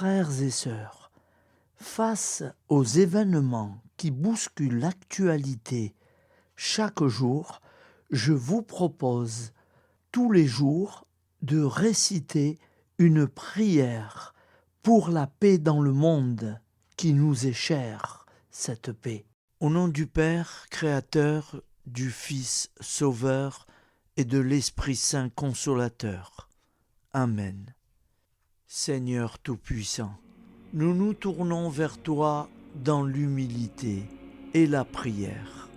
Frères et sœurs, face aux événements qui bousculent l'actualité chaque jour, je vous propose tous les jours de réciter une prière pour la paix dans le monde qui nous est chère, cette paix. Au nom du Père, Créateur, du Fils, Sauveur et de l'Esprit Saint Consolateur. Amen. Seigneur Tout-Puissant, nous nous tournons vers toi dans l'humilité et la prière,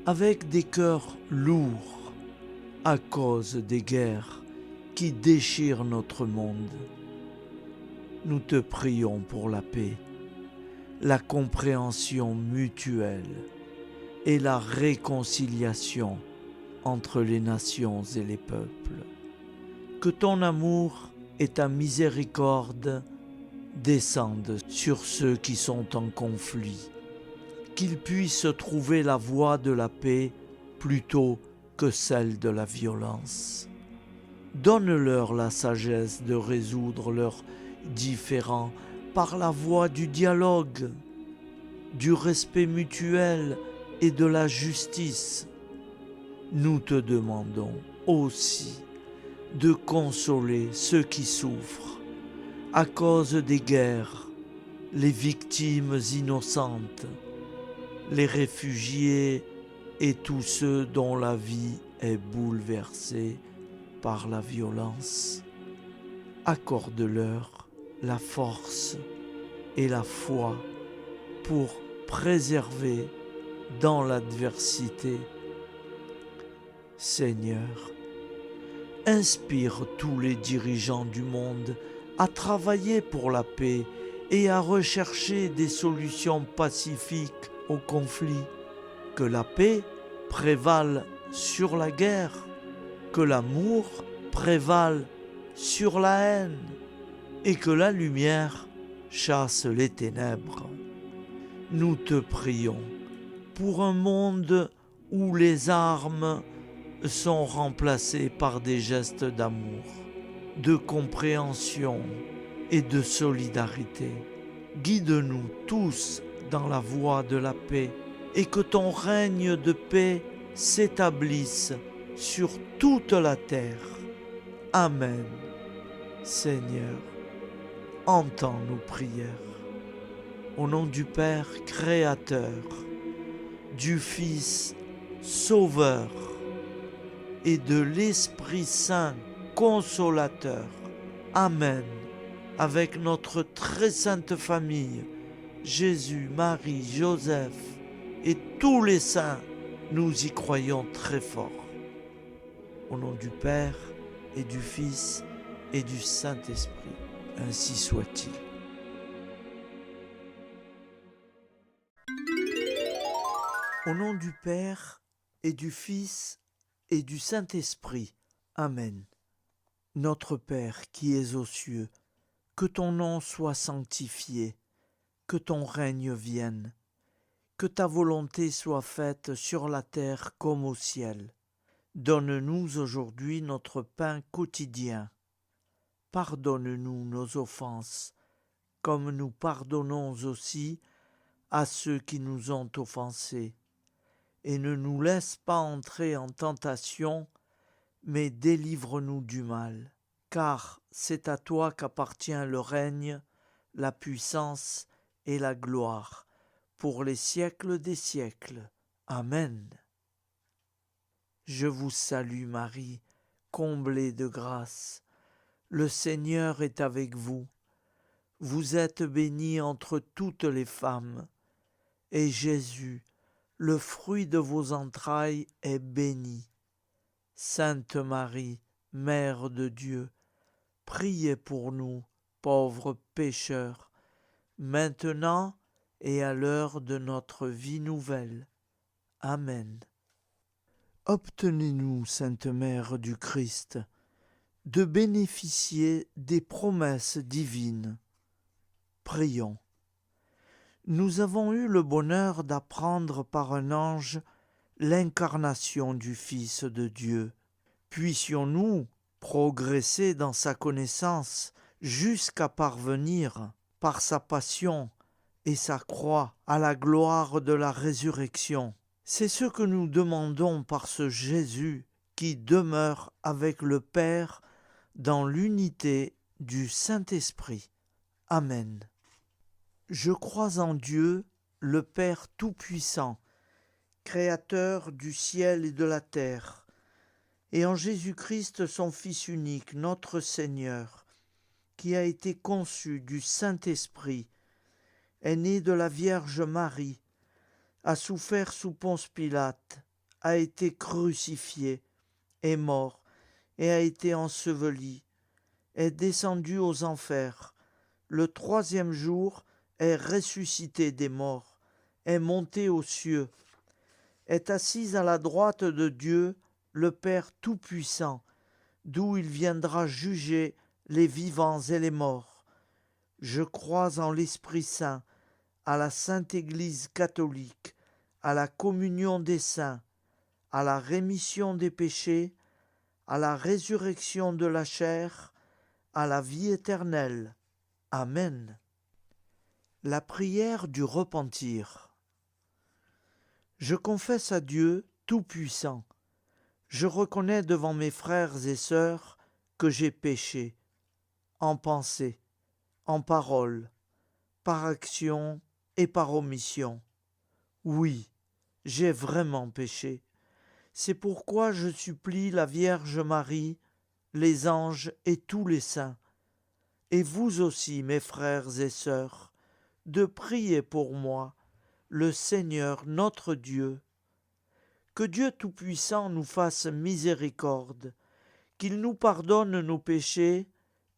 avec des cœurs lourds à cause des guerres qui déchirent notre monde. Nous te prions pour la paix, la compréhension mutuelle et la réconciliation entre les nations et les peuples. Que ton amour et ta miséricorde descendent sur ceux qui sont en conflit, qu'ils puissent trouver la voie de la paix plutôt que celle de la violence. Donne-leur la sagesse de résoudre leurs différends par la voie du dialogue, du respect mutuel et de la justice. Nous te demandons aussi de consoler ceux qui souffrent à cause des guerres, les victimes innocentes, les réfugiés et tous ceux dont la vie est bouleversée par la violence. Accorde-leur la force et la foi pour préserver dans l'adversité. Seigneur, inspire tous les dirigeants du monde à travailler pour la paix et à rechercher des solutions pacifiques aux conflits. Que la paix prévale sur la guerre, que l'amour prévale sur la haine et que la lumière chasse les ténèbres. Nous te prions pour un monde où les armes sont remplacées par des gestes d'amour, de compréhension et de solidarité. Guide-nous tous dans la voie de la paix et que ton règne de paix s'établisse sur toute la terre. Amen. Seigneur, entends nos prières. Au nom du Père Créateur, du Fils Sauveur et de l'Esprit Saint Consolateur. Amen. Avec notre très sainte famille, Jésus, Marie, Joseph et tous les saints, nous y croyons très fort. Au nom du Père et du Fils et du Saint-Esprit, ainsi soit-il. Au nom du Père et du Fils et du Saint-Esprit. Amen. Notre Père qui es aux cieux, que ton nom soit sanctifié, que ton règne vienne, que ta volonté soit faite sur la terre comme au ciel. Donne-nous aujourd'hui notre pain quotidien. Pardonne-nous nos offenses, comme nous pardonnons aussi à ceux qui nous ont offensés. Et ne nous laisse pas entrer en tentation, mais délivre-nous du mal. Car c'est à toi qu'appartient le règne, la puissance et la gloire, pour les siècles des siècles. Amen. Je vous salue Marie, comblée de grâce. Le Seigneur est avec vous. Vous êtes bénie entre toutes les femmes, et Jésus, le fruit de vos entrailles, est béni. Sainte Marie, Mère de Dieu, priez pour nous, pauvres pécheurs, maintenant et à l'heure de notre vie nouvelle. Amen. Obtenez-nous, Sainte Mère du Christ, de bénéficier des promesses divines. Prions. Nous avons eu le bonheur d'apprendre par un ange l'incarnation du Fils de Dieu. Puissions-nous progresser dans sa connaissance jusqu'à parvenir par sa passion et sa croix à la gloire de la résurrection. C'est ce que nous demandons par ce Jésus qui demeure avec le Père dans l'unité du Saint-Esprit. Amen. Je crois en Dieu, le Père Tout-Puissant, Créateur du ciel et de la terre, et en Jésus-Christ, son Fils unique, notre Seigneur, qui a été conçu du Saint-Esprit, est né de la Vierge Marie, a souffert sous Ponce Pilate, a été crucifié, est mort et a été enseveli, est descendu aux enfers, le troisième jour est ressuscité des morts, est monté aux cieux, est assis à la droite de Dieu, le Père Tout-Puissant, d'où il viendra juger les vivants et les morts. Je crois en l'Esprit Saint, à la Sainte Église catholique, à la communion des saints, à la rémission des péchés, à la résurrection de la chair, à la vie éternelle. Amen. La prière du repentir. Je confesse à Dieu Tout-Puissant. Je reconnais devant mes frères et sœurs que j'ai péché, en pensée, en parole, par action et par omission. Oui, j'ai vraiment péché. C'est pourquoi je supplie la Vierge Marie, les anges et tous les saints, et vous aussi, mes frères et sœurs, de prier pour moi, le Seigneur notre Dieu. Que Dieu Tout-Puissant nous fasse miséricorde, qu'il nous pardonne nos péchés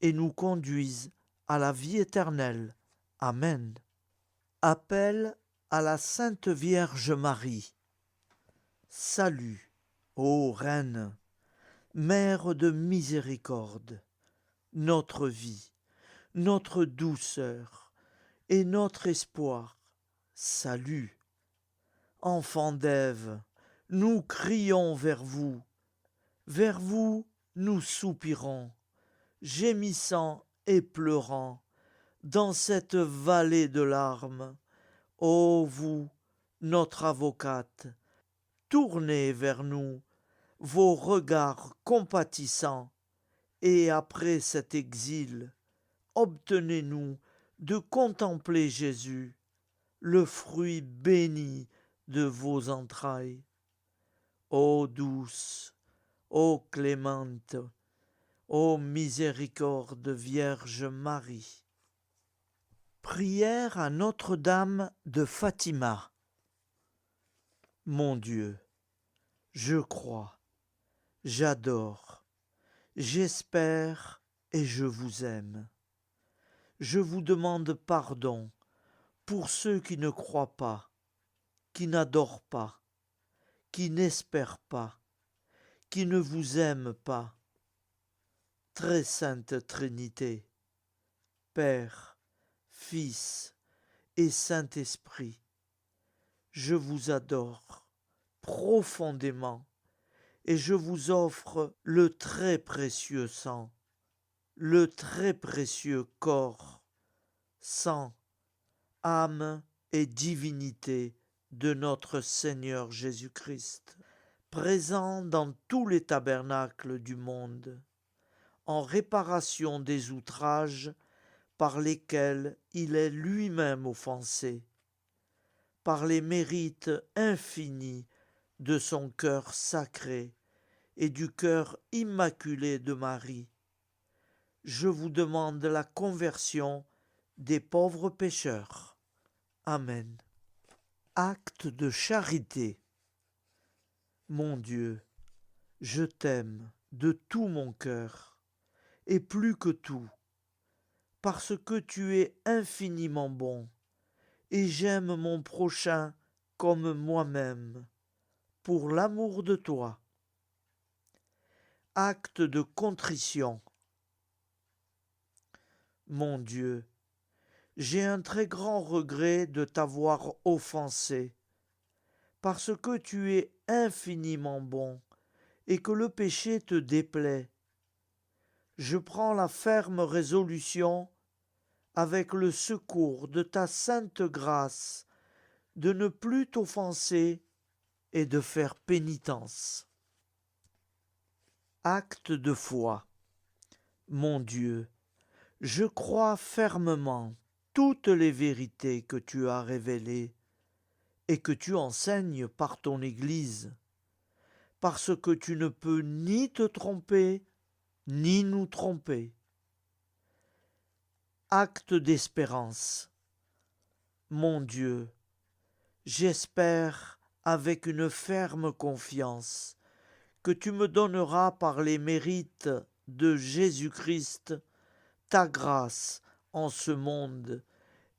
et nous conduise à la vie éternelle. Amen. Appel à la Sainte Vierge Marie. Salut, ô Reine, Mère de miséricorde, notre vie, notre douceur et notre espoir. Salut. Enfants d'Ève, nous crions vers vous nous soupirons, gémissant et pleurant, dans cette vallée de larmes. Ô vous, notre avocate, tournez vers nous vos regards compatissants, et après cet exil, obtenez-nous de contempler Jésus, le fruit béni de vos entrailles. Ô douce, ô clémente, ô miséricorde Vierge Marie. Prière à Notre-Dame de Fatima. Mon Dieu, je crois, j'adore, j'espère et je vous aime. Je vous demande pardon pour ceux qui ne croient pas, qui n'adorent pas, qui n'espèrent pas, qui ne vous aiment pas. Très sainte Trinité, Père, Fils et Saint-Esprit, je vous adore profondément et je vous offre le très précieux sang, le très précieux corps, sang, âme et divinité de notre Seigneur Jésus-Christ, présent dans tous les tabernacles du monde, en réparation des outrages par lesquels il est lui-même offensé, par les mérites infinis de son cœur sacré et du cœur immaculé de Marie. Je vous demande la conversion des pauvres pécheurs. Amen. Acte de charité. Mon Dieu, je t'aime de tout mon cœur, et plus que tout, parce que tu es infiniment bon, et j'aime mon prochain comme moi-même, pour l'amour de toi. Acte de contrition. Mon Dieu, j'ai un très grand regret de t'avoir offensé, parce que tu es infiniment bon et que le péché te déplaît. Je prends la ferme résolution, avec le secours de ta sainte grâce, de ne plus t'offenser et de faire pénitence. Acte de foi. Mon Dieu, je crois fermement toutes les vérités que tu as révélées et que tu enseignes par ton Église, parce que tu ne peux ni te tromper, ni nous tromper. Acte d'espérance. Mon Dieu, j'espère avec une ferme confiance que tu me donneras par les mérites de Jésus-Christ ta grâce en ce monde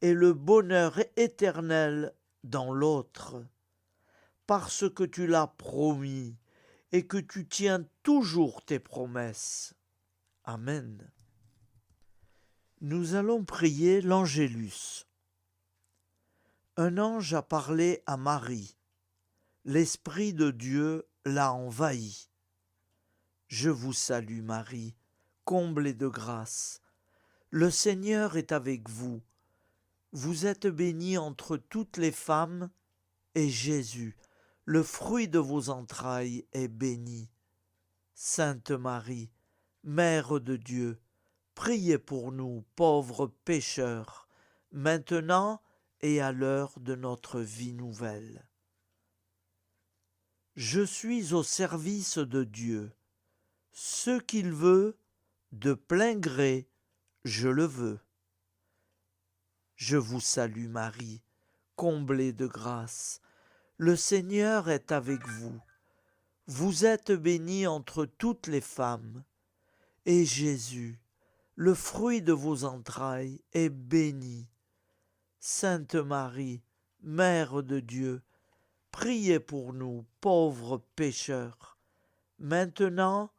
et le bonheur éternel dans l'autre, parce que tu l'as promis et que tu tiens toujours tes promesses. Amen. Nous allons prier l'Angélus. Un ange a parlé à Marie. L'Esprit de Dieu l'a envahi. Je vous salue Marie, comblée de grâce. Le Seigneur est avec vous. Vous êtes bénie entre toutes les femmes, et Jésus, le fruit de vos entrailles, est béni. Sainte Marie, Mère de Dieu, priez pour nous, pauvres pécheurs, maintenant et à l'heure de notre vie nouvelle. Je suis au service de Dieu. Ce qu'il veut, de plein gré, je le veux. Je vous salue Marie, comblée de grâce. Le Seigneur est avec vous. Vous êtes bénie entre toutes les femmes, et Jésus, le fruit de vos entrailles, est béni. Sainte Marie, Mère de Dieu, priez pour nous, pauvres pécheurs, maintenant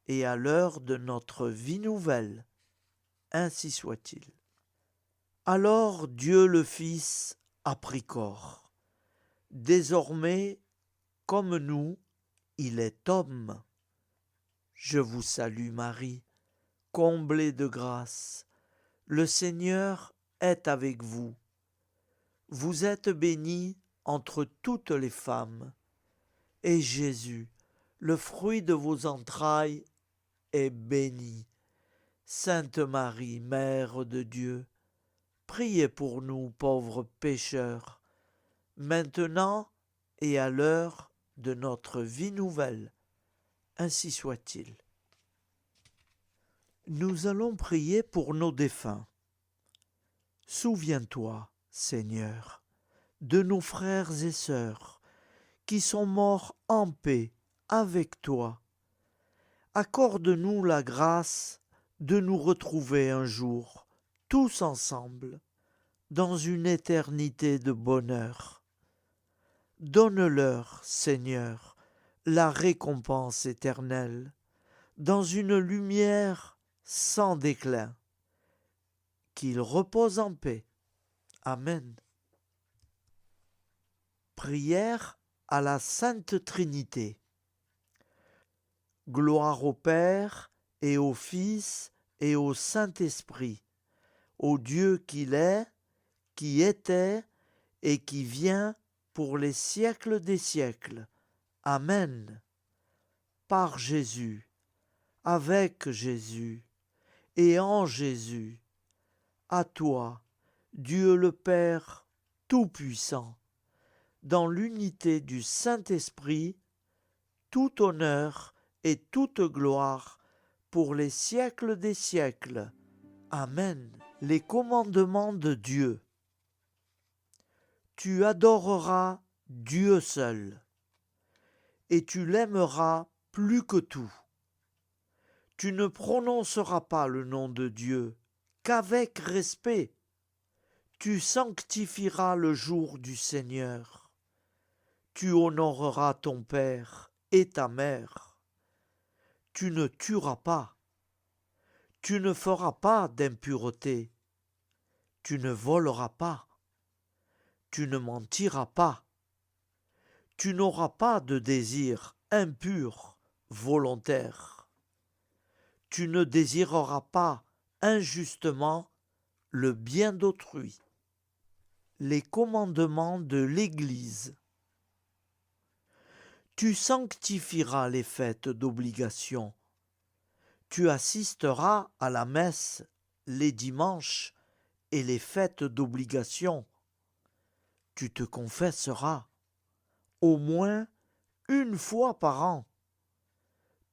et à l'heure de notre vie nouvelle. Ainsi soit-il. Alors Dieu le Fils a pris corps. Désormais, comme nous, il est homme. Je vous salue Marie, comblée de grâce. Le Seigneur est avec vous. Vous êtes bénie entre toutes les femmes, et Jésus, le fruit de vos entrailles, est béni. Sainte Marie, Mère de Dieu, priez pour nous pauvres pécheurs, maintenant et à l'heure de notre vie nouvelle. Ainsi soit-il. Nous allons prier pour nos défunts. Souviens-toi, Seigneur, de nos frères et sœurs qui sont morts en paix avec toi. Accorde-nous la grâce de nous retrouver un jour, tous ensemble, dans une éternité de bonheur. Donne-leur, Seigneur, la récompense éternelle, dans une lumière sans déclin. Qu'ils reposent en paix. Amen. Prière à la Sainte Trinité. Gloire au Père et au Fils et au Saint-Esprit, au Dieu qu'il est, qui était et qui vient pour les siècles des siècles. Amen. Par Jésus, avec Jésus et en Jésus, à toi, Dieu le Père Tout-Puissant, dans l'unité du Saint-Esprit, tout honneur et toute gloire pour les siècles des siècles. Amen. Les commandements de Dieu. Tu adoreras Dieu seul, et tu l'aimeras plus que tout. Tu ne prononceras pas le nom de Dieu qu'avec respect. Tu sanctifieras le jour du Seigneur. Tu honoreras ton père et ta mère. Tu ne tueras pas. Tu ne feras pas d'impureté. Tu ne voleras pas. Tu ne mentiras pas. Tu n'auras pas de désir impur, volontaire. Tu ne désireras pas injustement le bien d'autrui. Les commandements de l'Église. Tu sanctifieras les fêtes d'obligation. Tu assisteras à la messe les dimanches et les fêtes d'obligation. Tu te confesseras au moins une fois par an.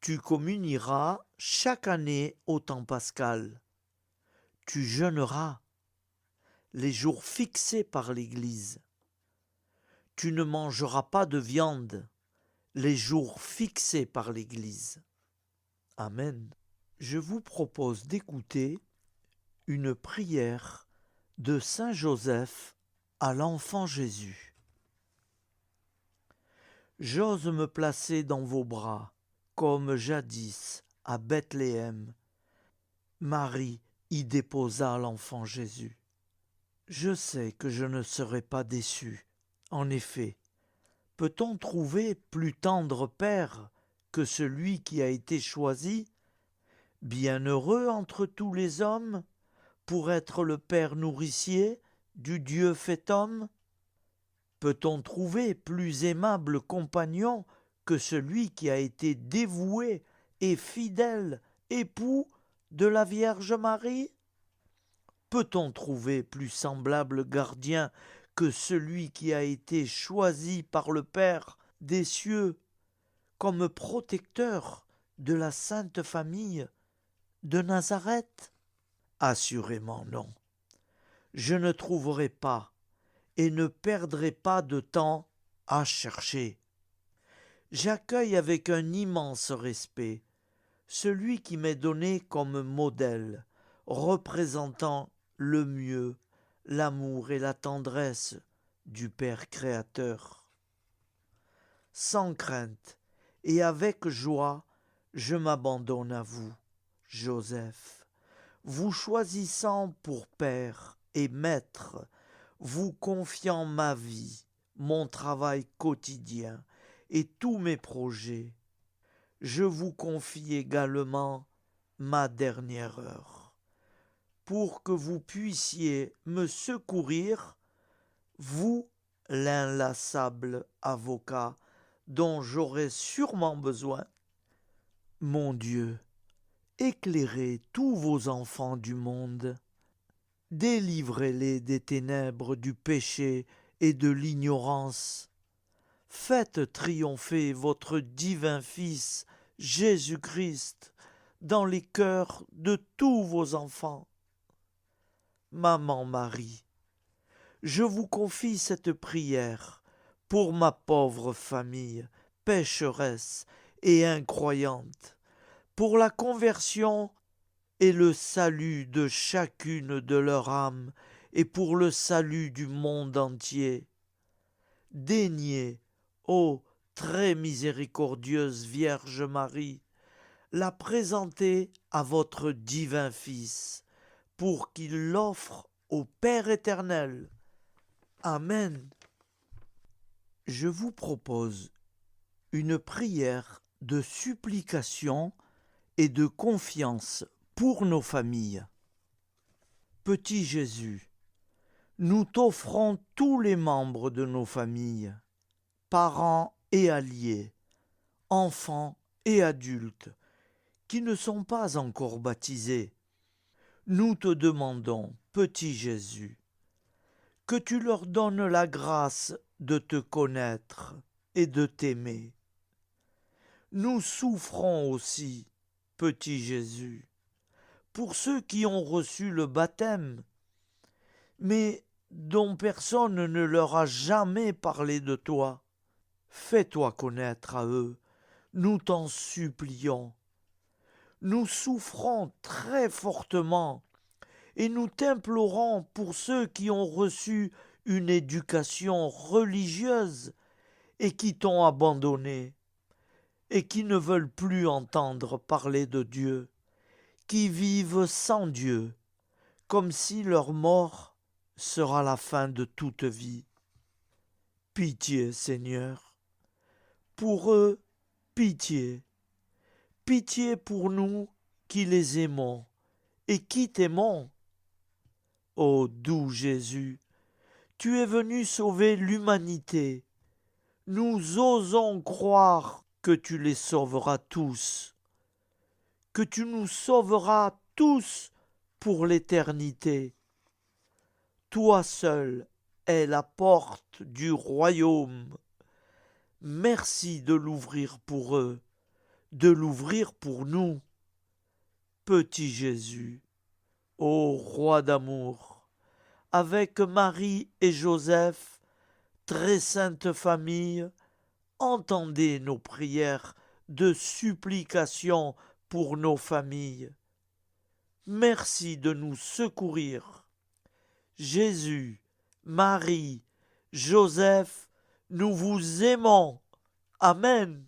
Tu communieras chaque année au temps pascal. Tu jeûneras les jours fixés par l'Église. Tu ne mangeras pas de viande les jours fixés par l'Église. Amen. Je vous propose d'écouter une prière de Saint Joseph à l'enfant Jésus. J'ose me placer dans vos bras, comme jadis à Bethléem. Marie y déposa l'enfant Jésus. Je sais que je ne serai pas déçu. En effet, peut-on trouver plus tendre père que celui qui a été choisi, bienheureux entre tous les hommes, pour être le père nourricier du Dieu fait homme? Peut-on trouver plus aimable compagnon que celui qui a été dévoué et fidèle époux de la Vierge Marie? Peut-on trouver plus semblable gardien que celui qui a été choisi par le Père des cieux comme protecteur de la Sainte Famille de Nazareth? Assurément non. Je ne trouverai pas et ne perdrai pas de temps à chercher. J'accueille avec un immense respect celui qui m'est donné comme modèle, représentant le mieux l'amour et la tendresse du Père créateur. Sans crainte et avec joie, je m'abandonne à vous, Joseph, vous choisissant pour Père et Maître, vous confiant ma vie, mon travail quotidien et tous mes projets. Je vous confie également ma dernière heure, pour que vous puissiez me secourir, vous, l'inlassable avocat dont j'aurai sûrement besoin. Mon Dieu, éclairez tous vos enfants du monde, délivrez-les des ténèbres du péché et de l'ignorance. Faites triompher votre divin Fils, Jésus-Christ, dans les cœurs de tous vos enfants. Maman Marie, je vous confie cette prière pour ma pauvre famille, pécheresse et incroyante, pour la conversion et le salut de chacune de leurs âmes et pour le salut du monde entier. Daignez, ô très miséricordieuse Vierge Marie, la présenter à votre divin Fils, pour qu'il l'offre au Père éternel. Amen. Je vous propose une prière de supplication et de confiance pour nos familles. Petit Jésus, nous t'offrons tous les membres de nos familles, parents et alliés, enfants et adultes, qui ne sont pas encore baptisés. Nous te demandons, petit Jésus, que tu leur donnes la grâce de te connaître et de t'aimer. Nous souffrons aussi, petit Jésus, pour ceux qui ont reçu le baptême, mais dont personne ne leur a jamais parlé de toi. Fais-toi connaître à eux, nous t'en supplions. Nous souffrons très fortement et nous t'implorons pour ceux qui ont reçu une éducation religieuse et qui t'ont abandonné et qui ne veulent plus entendre parler de Dieu, qui vivent sans Dieu, comme si leur mort sera la fin de toute vie. Pitié, Seigneur, pour eux, pitié, pitié pour nous qui les aimons et qui t'aimons. Ô doux Jésus, tu es venu sauver l'humanité. Nous osons croire que tu les sauveras tous, que tu nous sauveras tous pour l'éternité. Toi seul es la porte du royaume. Merci de l'ouvrir pour eux, de l'ouvrir pour nous. Petit Jésus, ô roi d'amour, avec Marie et Joseph, très sainte famille, entendez nos prières de supplication pour nos familles. Merci de nous secourir. Jésus, Marie, Joseph, nous vous aimons. Amen.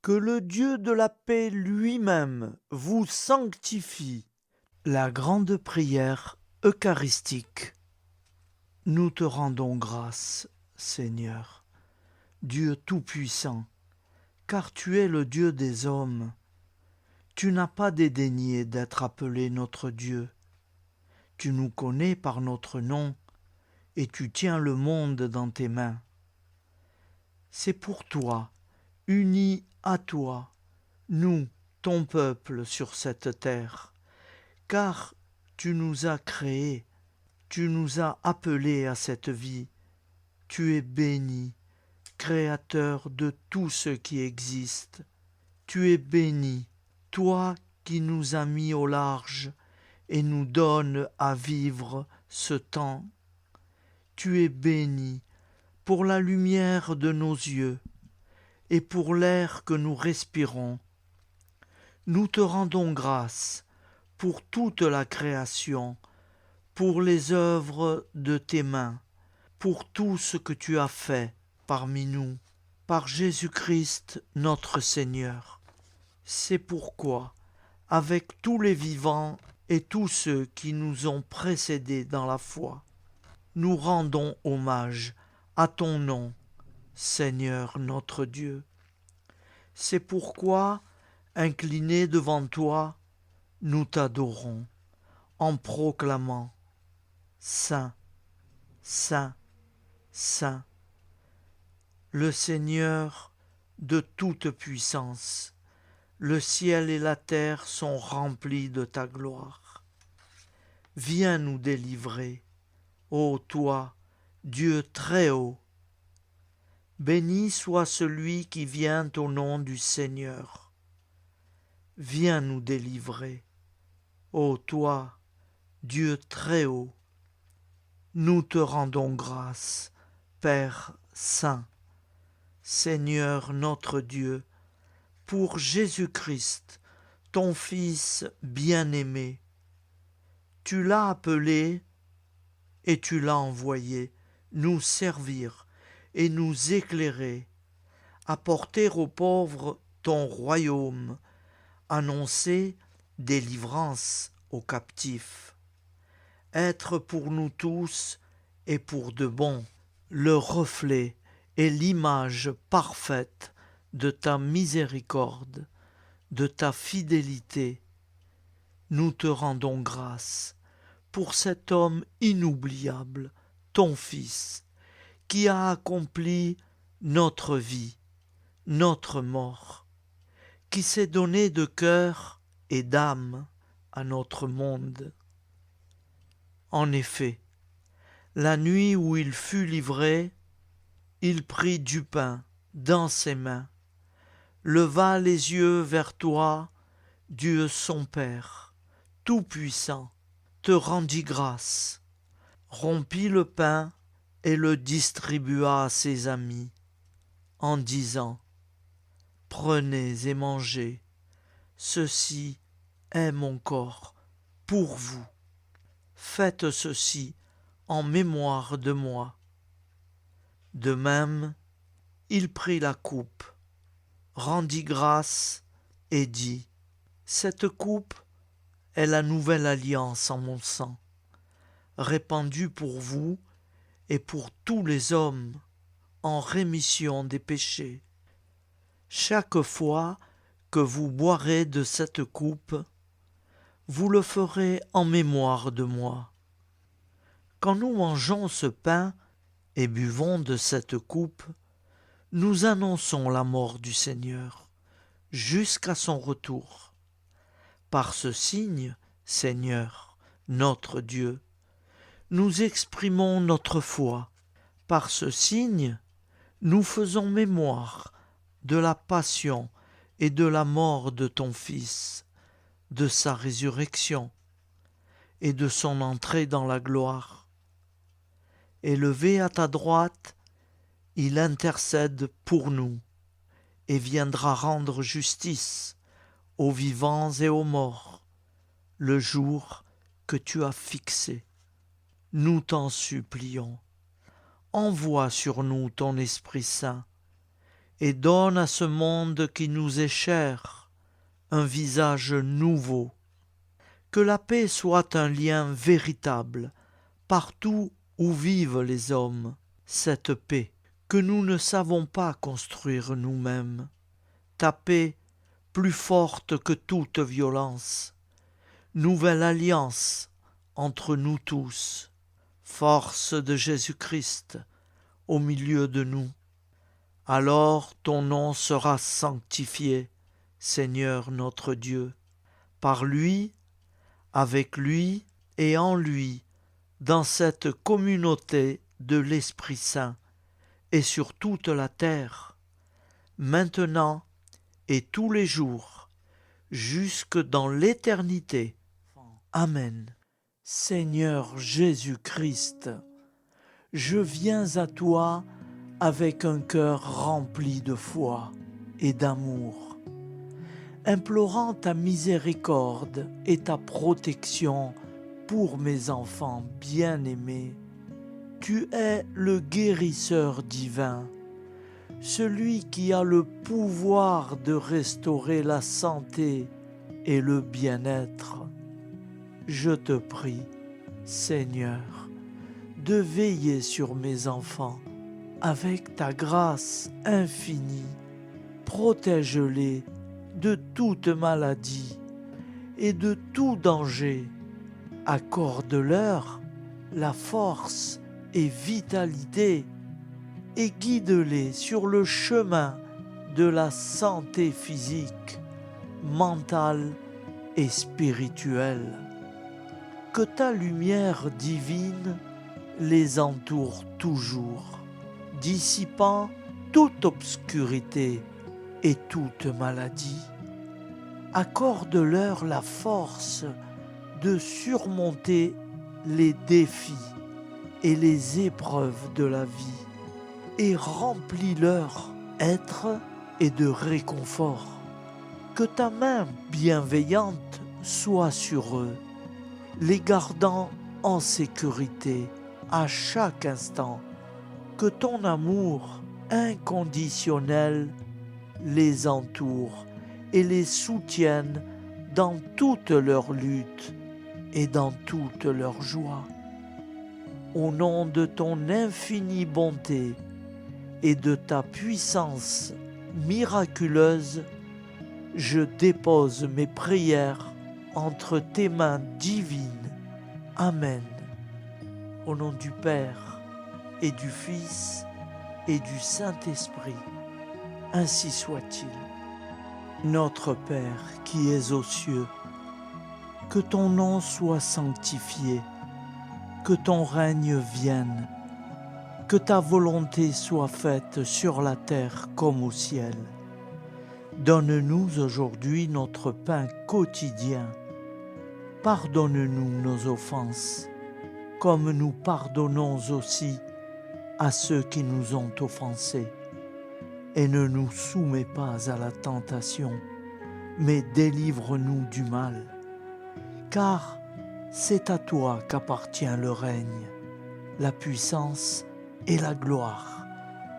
Que le Dieu de la paix lui-même vous sanctifie. La grande prière eucharistique. Nous te rendons grâce, Seigneur, Dieu Tout-Puissant, car tu es le Dieu des hommes. Tu n'as pas dédaigné d'être appelé notre Dieu. Tu nous connais par notre nom, et tu tiens le monde dans tes mains. C'est pour toi, unis à toi, nous, ton peuple sur cette terre, car tu nous as créés, tu nous as appelés à cette vie. Tu es béni, Créateur de tout ce qui existe. Tu es béni, toi qui nous as mis au large et nous donnes à vivre ce temps. Tu es béni pour la lumière de nos yeux et pour l'air que nous respirons. Nous te rendons grâce pour toute la création, pour les œuvres de tes mains, pour tout ce que tu as fait parmi nous, par Jésus-Christ notre Seigneur. C'est pourquoi, avec tous les vivants et tous ceux qui nous ont précédés dans la foi, nous rendons hommage à ton nom, Seigneur notre Dieu. C'est pourquoi, inclinés devant toi, nous t'adorons, en proclamant Saint, Saint, Saint, le Seigneur de toute puissance. Le ciel et la terre sont remplis de ta gloire. Viens nous délivrer, ô toi, Dieu très haut. Béni soit celui qui vient au nom du Seigneur. Viens nous délivrer, ô toi, Dieu très haut. Nous te rendons grâce, Père saint, Seigneur notre Dieu, pour Jésus-Christ, ton Fils bien-aimé. Tu l'as appelé et tu l'as envoyé nous servir et nous éclairer, apporter aux pauvres ton royaume, annoncer délivrance aux captifs, être pour nous tous et pour de bon le reflet et l'image parfaite de ta miséricorde, de ta fidélité. Nous te rendons grâce pour cet homme inoubliable, ton Fils, qui a accompli notre vie, notre mort, qui s'est donné de cœur et d'âme à notre monde. En effet, la nuit où il fut livré, il prit du pain dans ses mains, leva les yeux vers toi, Dieu son Père, Tout-Puissant, te rendit grâce, rompit le pain et le distribua à ses amis, en disant « Prenez et mangez, ceci est mon corps pour vous. Faites ceci en mémoire de moi. » De même, il prit la coupe, rendit grâce et dit « Cette coupe est la nouvelle alliance en mon sang, répandue pour vous et pour tous les hommes en rémission des péchés. Chaque fois que vous boirez de cette coupe, vous le ferez en mémoire de moi. Quand nous mangeons ce pain et buvons de cette coupe, nous annonçons la mort du Seigneur jusqu'à son retour. Par ce signe, Seigneur, notre Dieu, nous exprimons notre foi. Par ce signe, nous faisons mémoire de la passion et de la mort de ton Fils, de sa résurrection et de son entrée dans la gloire. Élevé à ta droite, il intercède pour nous et viendra rendre justice aux vivants et aux morts, le jour que tu as fixé. Nous t'en supplions, envoie sur nous ton Esprit Saint et donne à ce monde qui nous est cher un visage nouveau. Que la paix soit un lien véritable partout où vivent les hommes, cette paix que nous ne savons pas construire nous-mêmes, ta paix plus forte que toute violence, nouvelle alliance entre nous tous, force de Jésus-Christ au milieu de nous. Alors ton nom sera sanctifié, Seigneur notre Dieu, par lui, avec lui et en lui, dans cette communauté de l'Esprit Saint et sur toute la terre, maintenant et tous les jours, jusque dans l'éternité. Amen. Seigneur Jésus-Christ, je viens à toi avec un cœur rempli de foi et d'amour, implorant ta miséricorde et ta protection pour mes enfants bien-aimés. Tu es le guérisseur divin, celui qui a le pouvoir de restaurer la santé et le bien-être. Je te prie, Seigneur, de veiller sur mes enfants avec ta grâce infinie. Protège-les de toute maladie et de tout danger. Accorde-leur la force et vitalité et guide-les sur le chemin de la santé physique, mentale et spirituelle. Que ta lumière divine les entoure toujours, dissipant toute obscurité et toute maladie. Accorde-leur la force de surmonter les défis et les épreuves de la vie et remplis leur être et de réconfort. Que ta main bienveillante soit sur eux, les gardant en sécurité à chaque instant. Que ton amour inconditionnel les entoure et les soutienne dans toute leur lutte et dans toute leur joie. Au nom de ton infinie bonté et de ta puissance miraculeuse, je dépose mes prières entre tes mains divines. Amen. Au nom du Père et du Fils et du Saint-Esprit, ainsi soit-il. Notre Père qui es aux cieux, que ton nom soit sanctifié, que ton règne vienne, que ta volonté soit faite sur la terre comme au ciel. Donne-nous aujourd'hui notre pain quotidien. Pardonne-nous nos offenses, comme nous pardonnons aussi à ceux qui nous ont offensés. Et ne nous soumets pas à la tentation, mais délivre-nous du mal. Car c'est à toi qu'appartient le règne, la puissance et la gloire,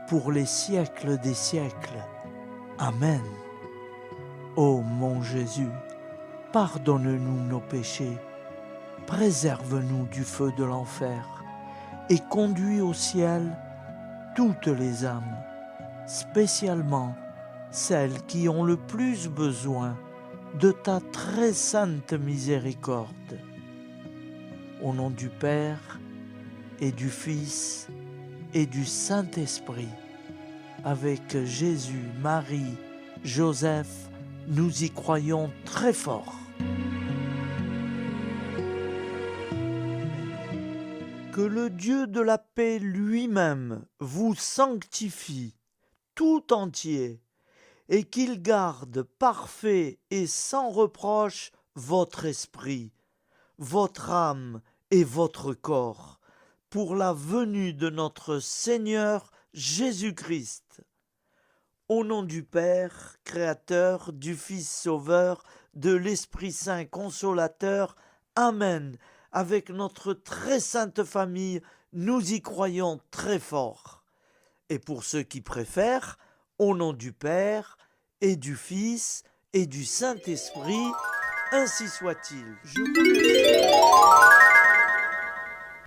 pour les siècles des siècles. Amen. Ô mon Jésus, pardonne-nous nos péchés, préserve-nous du feu de l'enfer, et conduis au ciel toutes les âmes, spécialement celles qui ont le plus besoin de ta très sainte miséricorde. Au nom du Père et du Fils et du Saint-Esprit. Avec Jésus, Marie, Joseph, nous y croyons très fort. Que le Dieu de la paix lui-même vous sanctifie tout entier et qu'il garde parfait et sans reproche votre esprit, votre âme et votre corps, pour la venue de notre Seigneur Jésus-Christ. Au nom du Père, Créateur, du Fils Sauveur, de l'Esprit Saint Consolateur, Amen. Avec notre très sainte famille, nous y croyons très fort. Et pour ceux qui préfèrent, au nom du Père, et du Fils, et du Saint-Esprit, ainsi soit-il. Je vous remercie.